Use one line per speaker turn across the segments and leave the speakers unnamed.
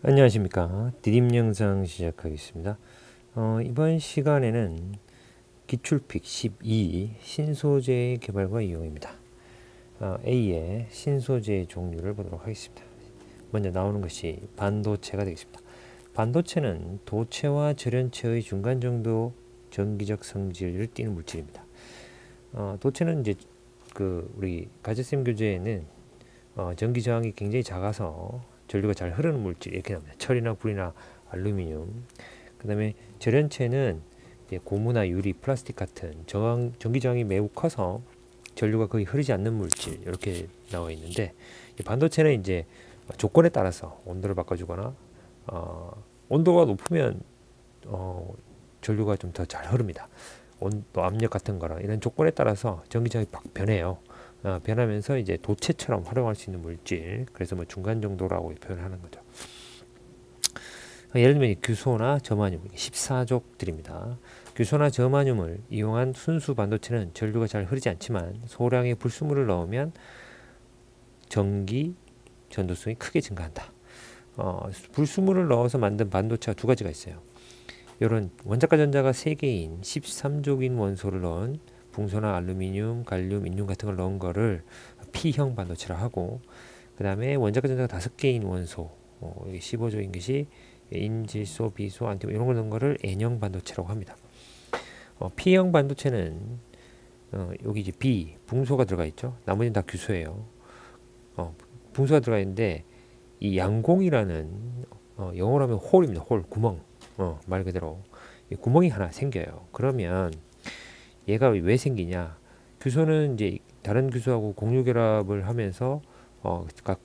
안녕하십니까. 디딤 영상 시작하겠습니다. 이번 시간에는 기출픽 12 신소재의 개발과 이용입니다. A의 신소재의 종류를 보도록 하겠습니다. 먼저 나오는 것이 반도체가 되겠습니다. 반도체는 도체와 절연체의 중간 정도 전기적 성질을 띠는 물질입니다. 도체는 이제 우리 가제쌤 교재에는 전기 저항이 굉장히 작아서 전류가 잘 흐르는 물질 이렇게 나옵니다. 철이나 불이나 알루미늄. 그 다음에 절연체는 고무나 유리, 플라스틱 같은 전기 저항이 매우 커서 전류가 거의 흐르지 않는 물질 이렇게 나와 있는데, 반도체는 이제 조건에 따라서 온도를 바꿔주거나 온도가 높으면 전류가 좀 더 잘 흐릅니다. 온도, 압력 같은 거나 이런 조건에 따라서 전기 저항이 막 변해요. 변하면서 이제 도체처럼 활용할 수 있는 물질, 그래서 뭐 중간 정도라고 표현하는 거죠. 예를 들면 규소나 저마늄 14족들입니다. 규소나 저마늄을 이용한 순수 반도체는 전류가 잘 흐르지 않지만 소량의 불순물을 넣으면 전기 전도성이 크게 증가한다. 불순물을 넣어서 만든 반도체가 두 가지가 있어요. 이런 원자가 전자가 3개인 13족인 원소를 넣은 붕소나 알루미늄, 갈륨, 인륨 같은 걸 넣은 거를 P형 반도체라 하고, 그 다음에 원자가 전자가 5개인 원소, 15조인 것이 인질소, 비소, 안티몬 이런 걸 넣은 거를 N형 반도체라고 합니다. P형 반도체는 여기 이제 B, 붕소가 들어가 있죠. 나머지는 다 규소예요. 붕소가 들어가 있는데 이 양공이라는 영어로 하면 홀입니다. 홀, 구멍. 말 그대로 이 구멍이 하나 생겨요. 그러면 얘가 왜 생기냐? 규소는 이제 다른 규소하고 공유결합을 하면서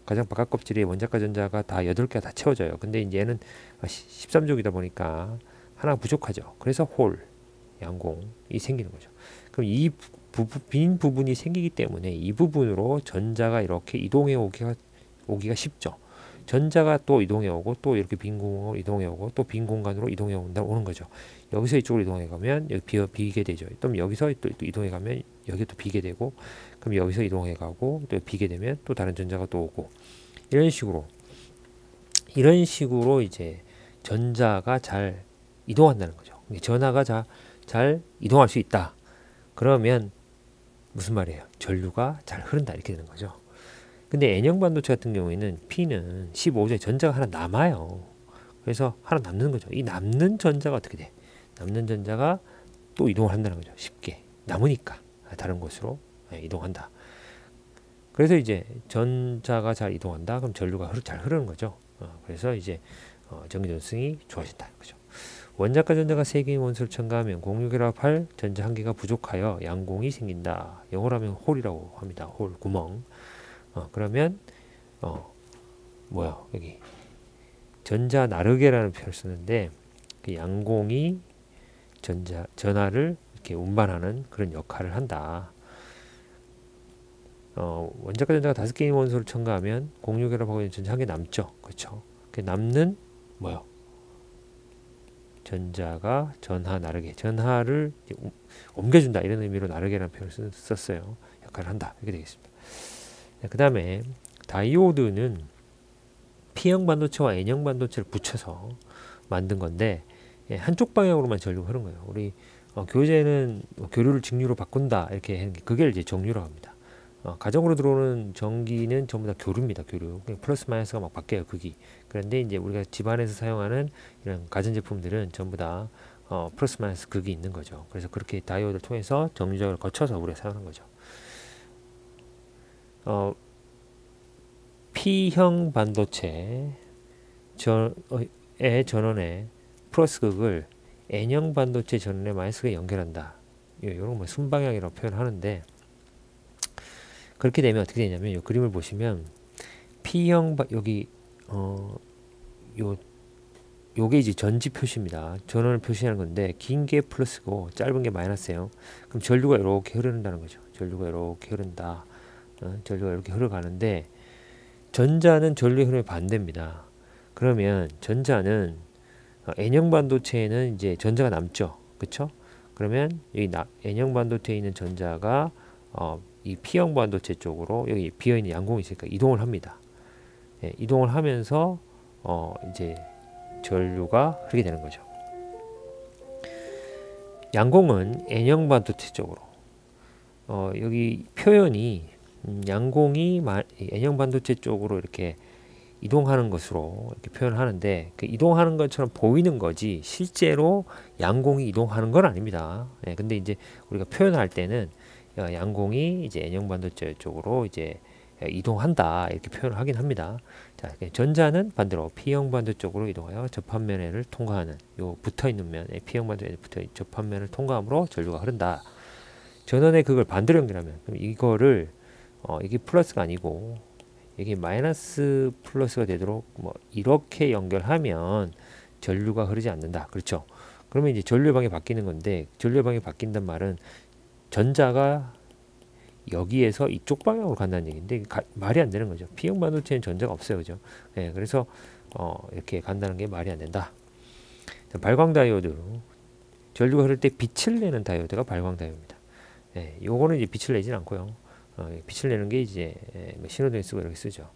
가장 바깥 껍질에 원자가 전자가 다 8개가 다 채워져요. 근데 이제 얘는 13족이다 보니까 하나 부족하죠. 그래서 홀, 양공이 생기는 거죠. 그럼 이 빈 부분이 생기기 때문에 이 부분으로 전자가 이렇게 이동해 오기가 쉽죠. 전자가 또 이동해 오고 또 이렇게 빈 공간으로 이동해 오고 또 빈 공간으로 이동해 오는 거죠. 여기서 이쪽으로 이동해 가면 여기 비게 되죠. 또 여기서 또 이동해 가면 여기 또 비게 되고, 그럼 여기서 이동해 가고 또 비게 되면 또 다른 전자가 또 오고, 이런 식으로 이제 전자가 잘 이동한다는 거죠. 전하가 잘 이동할 수 있다. 그러면 무슨 말이에요? 전류가 잘 흐른다 이렇게 되는 거죠. 근데 N형 반도체 같은 경우에는 P는 15조에 전자가 하나 남아요. 그래서 하나 남는 거죠. 이 남는 전자가 어떻게 돼? 남는 전자가 또 이동을 한다는 거죠. 쉽게 남으니까 다른 곳으로 이동한다. 그래서 이제 전자가 잘 이동한다. 그럼 전류가 잘 흐르는 거죠. 그래서 이제 전기 전승이 좋아진다. 그죠? 원자가 전자가 3개의 원소를 첨가하면 공유결합할 전자 1개가 부족하여 양공이 생긴다. 영어로 하면 홀이라고 합니다. 홀, 구멍. 그러면 여기 전자 나르게라는 표현을 쓰는데, 그 양공이 전하를 이렇게 운반하는 그런 역할을 한다. 원자가 전자가 5개의 원소를 첨가하면 공유결합하고 있는 전자 1개 남죠. 그렇죠? 그 남는 전자가 전하 나르게, 전하를 옮겨준다 이런 의미로 나르게라는 표현을 썼어요. 역할을 한다 이렇게 되겠습니다. 그 다음에 다이오드는 P형 반도체와 N형 반도체를 붙여서 만든 건데, 한쪽 방향으로만 전류가 흐르는 거예요. 우리 교재는 교류를 직류로 바꾼다 이렇게 하는 게, 그게 이제 정류라고 합니다. 가정으로 들어오는 전기는 전부 다 교류입니다. 교류. 플러스 마이너스가 막 바뀌어요. 극이. 그런데 이제 우리가 집안에서 사용하는 이런 가전제품들은 전부 다 플러스 마이너스 극이 있는 거죠. 그래서 그렇게 다이오드를 통해서 정류장을 거쳐서 우리가 사용하는 거죠. P형 반도체의 전원에 플러스 극을 N형 반도체 전원에 마이너스 극에 연결한다. 이런 뭐 순방향이라고 표현하는데, 그렇게 되면 어떻게 되냐면 이 그림을 보시면 P형 여기 요게 이제 전지 표시입니다. 전원을 표시하는 건데, 긴 게 플러스고 짧은 게 마이너스예요. 그럼 전류가 이렇게 흐른다는 거죠. 전류가 이렇게 흐른다. 전류가 이렇게 흘러가는데, 전자는 전류의 흐름에 반대입니다. 그러면 전자는 N형 반도체에는 이제 전자가 남죠. 그쵸? 그러면 여기 N형 반도체에 있는 전자가 이 P형 반도체 쪽으로, 여기 비어있는 양공이 있으니까 이동을 합니다. 이동을 하면서 이제 전류가 흐르게 되는 거죠. 양공은 N형 반도체 쪽으로 여기 표현이 양공이 N형 반도체 쪽으로 이렇게 이동하는 것으로 이렇게 표현하는데 그 이동하는 것처럼 보이는 거지 실제로 양공이 이동하는 건 아닙니다. 예, 근데 이제 우리가 표현할 때는 양공이 이제 N형 반도체 쪽으로 이제 이동한다 이렇게 표현을 하긴 합니다. 자, 전자는 반대로 P형 반도체 쪽으로 이동하여 접합면을 통과하는 요 붙어있는 면 P형 반도체에 붙어 접합면을 통과함으로 전류가 흐른다. 전원에 그걸 반대로 연결하면 그럼 이거를 이게 플러스가 아니고 이게 마이너스 플러스가 되도록 뭐 이렇게 연결하면 전류가 흐르지 않는다. 그렇죠? 그러면 이제 전류의 방이 바뀌는 건데 전류의 방이 바뀐단 말은 전자가 여기에서 이쪽 방향으로 간다는 얘기인데 말이 안 되는 거죠. P형 반도체는 전자가 없어요. 그죠? 네, 그래서 이렇게 간다는 게 말이 안 된다. 발광 다이오드 전류가 흐를 때 빛을 내는 다이오드가 발광 다이오드입니다. 네, 요거는 이제 빛을 내진 않고요. 빛을 내는 게 이제 신호등에 쓰고 이렇게 쓰죠.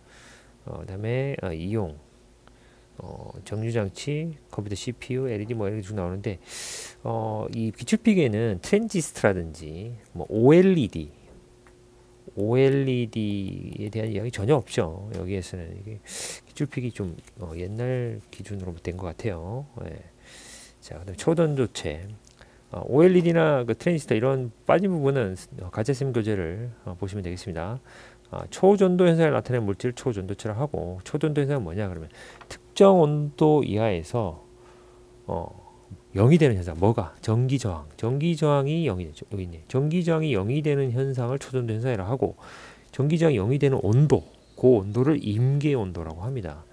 그다음에 이용, 정류장치, 컴퓨터 CPU, LED 뭐 이렇게 쭉 나오는데 이 기출픽에는 트랜지스트라든지 뭐 OLED에 대한 이야기 전혀 없죠. 여기에서는 이게 기출픽이 좀 옛날 기준으로 된 것 같아요. 예. 자, 그다음 초전도체. OLED나 그 트랜지스터 이런 빠진 부분은 가채점 교재를 보시면 되겠습니다. 초전도 현상을 나타내는 물질을 초전도체라 하고 초전도 현상은 뭐냐 그러면 특정 온도 이하에서 0이 되는 현상 뭐가 전기저항 전기저항이 0이 되죠. 여기 있네. 전기저항이 0이 되는 현상을 초전도 현상이라 하고 전기저항이 0이 되는 온도 그 온도를 임계 온도라고 합니다.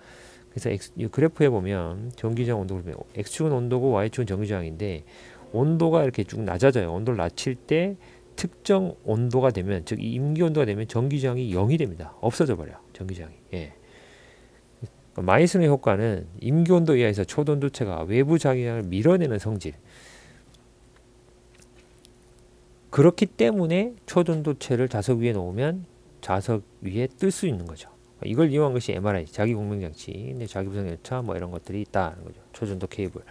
그래서 이 그래프에 보면 전기저항 온도를 보면 X축은 온도고 Y축은 전기저항인데 온도가 이렇게 쭉 낮아져요. 온도를 낮출 때 특정 온도가 되면 즉 임계 온도가 되면 전기저항이 0이 됩니다. 없어져 버려 전기저항이. 예. 마이슨의 효과는 임계 온도 이하에서 초전도체가 외부 자기장을 밀어내는 성질. 그렇기 때문에 초전도체를 자석 위에 놓으면 자석 위에 뜰 수 있는 거죠. 이걸 이용한 것이 MRI 자기 공명장치, 근데 자기 부상 열차 뭐 이런 것들이 있다는 거죠. 초전도 케이블.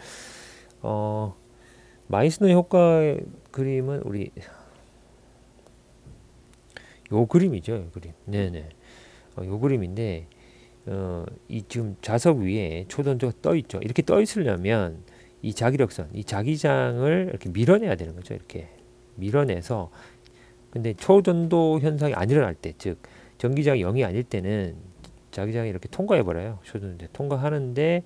마이스너 효과 그림은 우리 요 그림이죠. 요 그림. 네네. 요 그림인데 이 지금 자석 위에 초전도가 떠 있죠. 이렇게 떠 있으려면 이 자기력선, 이 자기장을 이렇게 밀어내야 되는 거죠. 이렇게 밀어내서 근데 초전도 현상이 안 일어날 때, 즉 전기장이 0이 아닐 때는 자기장이 이렇게 통과해 버려요. 초전도 통과하는데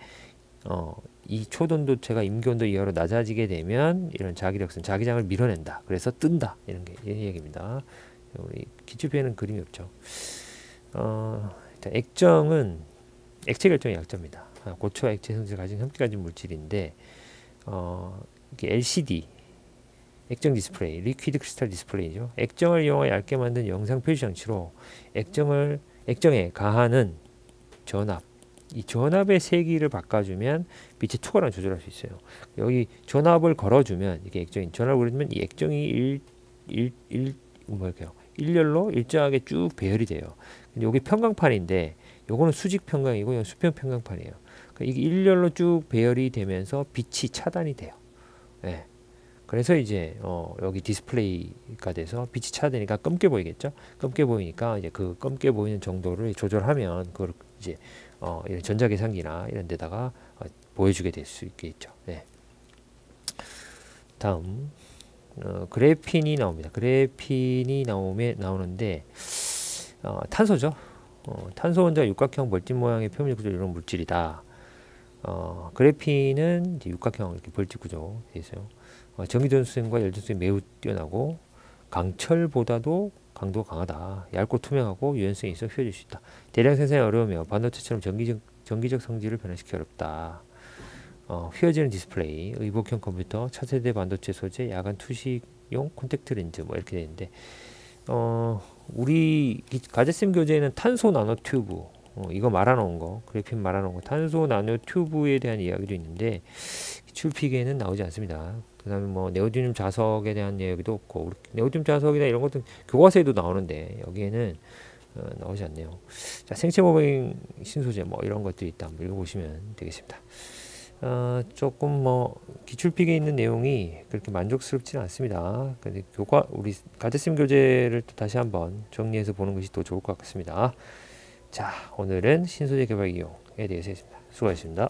이 초전도체가 임계온도 이하로 낮아지게 되면 이런 자기력선, 자기장을 밀어낸다. 그래서 뜬다. 이런 게 이 얘기입니다. 우리 기출표에는 그림이 없죠. 액정은 액체 결정의 약자입니다. 고초와 액체 성질을 가진 함께 가진 물질인데 이게 LCD 액정 디스플레이, 리퀴드 크리스탈 디스플레이죠. 액정을 이용하여 얇게 만든 영상 표시 장치로 액정에 가하는 전압, 이 전압의 세기를 바꿔주면 빛의 투과량을 조절할 수 있어요. 여기 전압을 걸어주면 이게 액정이 전압을 걸어주면 이 액정이 일렬로 일정하게 쭉 배열이 돼요. 근데 여기 평광판인데 요거는 수직 평광이고 이건 수평 평광판이에요. 그러니까 이게 일렬로 쭉 배열이 되면서 빛이 차단이 돼요. 네. 그래서 이제 여기 디스플레이가 돼서 빛이 차단되니까 검게 보이겠죠. 검게 보이니까 이제 그 검게 보이는 정도를 조절하면 그걸 이제 이런 전자계산기나 이런 데다가 보여주게 될 수 있겠죠. 네. 다음 그래핀이 나옵니다. 그래핀이 나오는데 탄소죠. 탄소 원자 육각형 벌집 모양의 표면 구조 이런 물질이다. 그래핀은 이제 육각형 이렇게 벌집 구조 되어 있어요. 전기 전수성과 열 전수성이 매우 뛰어나고 강철보다도 강도가 강하다. 얇고 투명하고 유연성이 있어 휘어질 수 있다. 대량 생산이 어려우며 반도체처럼 전기적 성질을 변화시키기 어렵다. 휘어지는 디스플레이, 의복형 컴퓨터, 차세대 반도체 소재, 야간 투시용 콘택트 렌즈 뭐 이렇게 되는데 우리 가제쌤 교재에는 탄소 나노 튜브 이거 말아놓은 거, 그래핀 말아놓은 거, 탄소 나노 튜브에 대한 이야기도 있는데 기출픽에는 나오지 않습니다. 그 다음에 뭐 네오디듐 자석에 대한 이야기도 없고 네오디듐 자석이나 이런 것들 교과서에도 나오는데 여기에는 나오지 않네요. 자, 생체보행 신소재 뭐 이런 것들이 있다. 한번 읽어보시면 되겠습니다. 조금 뭐 기출픽에 있는 내용이 그렇게 만족스럽지는 않습니다. 근데 우리 가제쌤 교재를 또 다시 한번 정리해서 보는 것이 더 좋을 것 같습니다. 자, 오늘은 신소재 개발 이용에 대해서 했습니다. 수고하셨습니다.